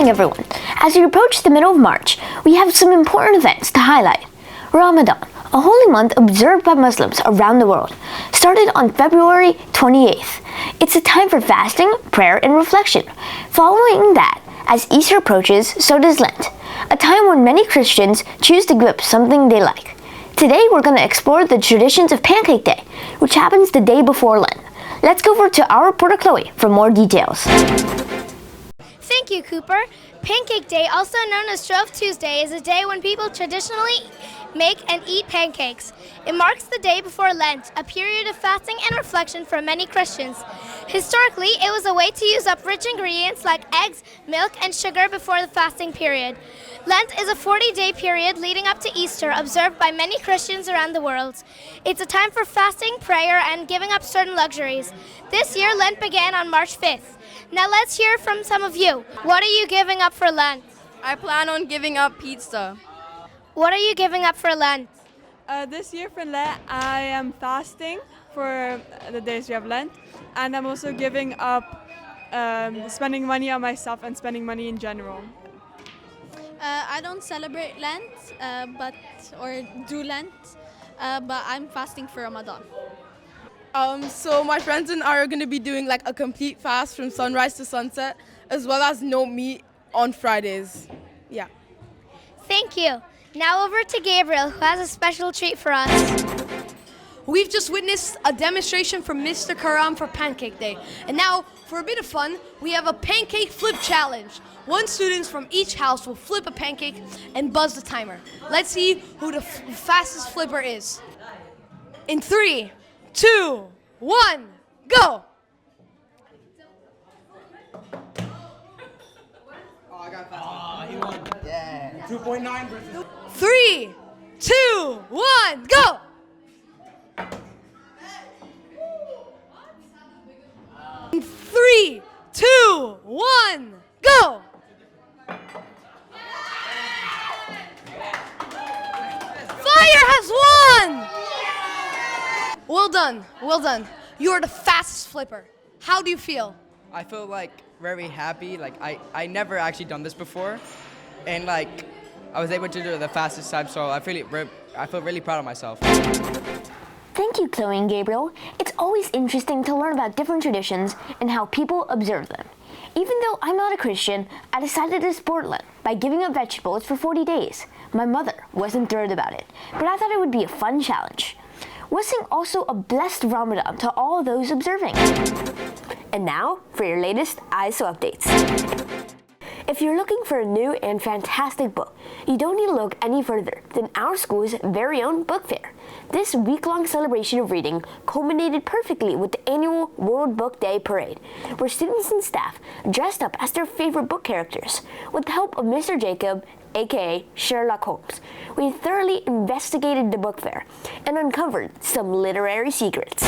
morning, everyone. As we approach the middle of March, we have some important events to highlight. Ramadan, a holy month observed by Muslims around the world, started on February 28th. It's a time for fasting, prayer, and reflection. Following that, as Easter approaches, so does Lent, a time when many Christians choose to give up something they like. Today, we're going to explore the traditions of Pancake Day, which happens the day before Lent. Let's go over to our reporter Chloe for more details. Thank you, Cooper. Pancake Day, also known as Shrove Tuesday, is a day when people traditionally make and eat pancakes. It marks the day before Lent, a period of fasting and reflection for many Christians. Historically, it was a way to use up rich ingredients like eggs, milk, and sugar before the fasting period. Lent is a 40-day period leading up to Easter, observed by many Christians around the world. It's a time for fasting, prayer, and giving up certain luxuries. This year, Lent began on March 5th. Now let's hear from some of you. What are you giving up for Lent? I plan on giving up pizza. What are you giving up for Lent? This year for Lent, I am fasting for the days we have Lent, and I'm also giving up spending money on myself and spending money in general. I don't celebrate Lent, or do Lent, but I'm fasting for Ramadan. So my friends and I are going to be doing like a complete fast from sunrise to sunset, as well as no meat on Fridays. Yeah. Thank you. Now over to Gabriel, who has a special treat for us. We've just witnessed a demonstration from Mr. Karam for Pancake Day. And now, for a bit of fun, we have a pancake flip challenge. One student from each house will flip a pancake and buzz the timer. Let's see who the fastest flipper is. In 3, 2, 1, go! Oh, I got fast. He won. Yeah. 2.9 versus... 3, 2, 1, go! In 3, 2, 1, go! Fire has won! Well done, well done. You are the fastest flipper. How do you feel? I feel like very happy. Like I never actually done this before, and like I was able to do it the fastest time. So I feel really proud of myself. Thank you, Chloe and Gabriel. It's always interesting to learn about different traditions and how people observe them. Even though I'm not a Christian, I decided to support Lent by giving up vegetables for 40 days. My mother wasn't thrilled about it, but I thought it would be a fun challenge. Wishing also a blessed Ramadan to all those observing. And now for your latest ISSA updates. If you're looking for a new and fantastic book, you don't need to look any further than our school's very own book fair. This week-long celebration of reading culminated perfectly with the annual World Book Day Parade, where students and staff dressed up as their favorite book characters. With the help of Mr. Jacob, aka Sherlock Holmes, we thoroughly investigated the book fair and uncovered some literary secrets.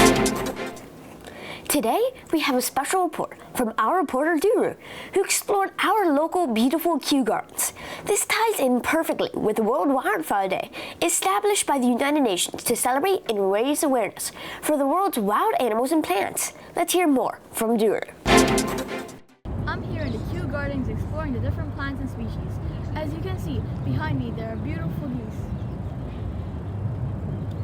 Today, we have a special report from our reporter Duru, who explored our local beautiful Kew Gardens. This ties in perfectly with World Wildflower Day, established by the United Nations to celebrate and raise awareness for the world's wild animals and plants. Let's hear more from Duru. I'm here in the Kew Gardens exploring the different plants and species. As you can see, behind me there are beautiful geese.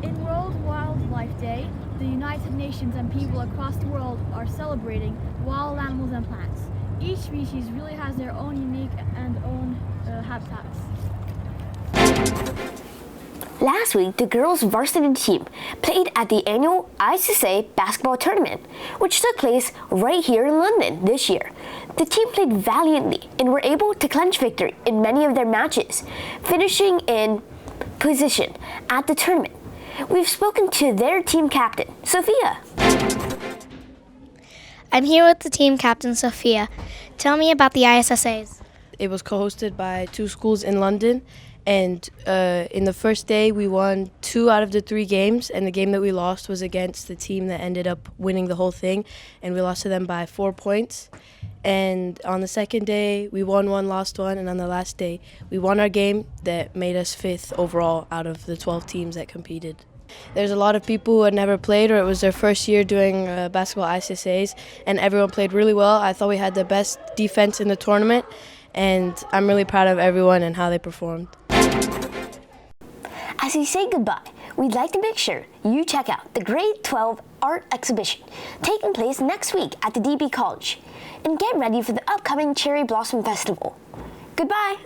In World Wildlife Day, the United Nations and people across the world are celebrating wild animals and plants. Each species really has their own unique and own habitats. Last week, the girls' varsity team played at the annual ISSA basketball tournament, which took place right here in London this year. The team played valiantly and were able to clinch victory in many of their matches, finishing in position at the tournament. We've spoken to their team captain, Sophia. I'm here with the team captain, Sophia. Tell me about the ISSAs. It was co-hosted by 2 schools in London, and in the first day we won 2 out of the 3 games, and the game that we lost was against the team that ended up winning the whole thing, and we lost to them by 4 points. And on the second day, we won 1, lost 1, and on the last day, we won our game that made us 5th overall out of the 12 teams that competed. There's a lot of people who had never played, or it was their first year doing basketball ISSAs, and everyone played really well. I thought we had the best defense in the tournament, and I'm really proud of everyone and how they performed. As we say goodbye, we'd like to make sure you check out the Grade 12 Art Exhibition taking place next week at the DB College, and get ready for the upcoming Cherry Blossom Festival. Goodbye!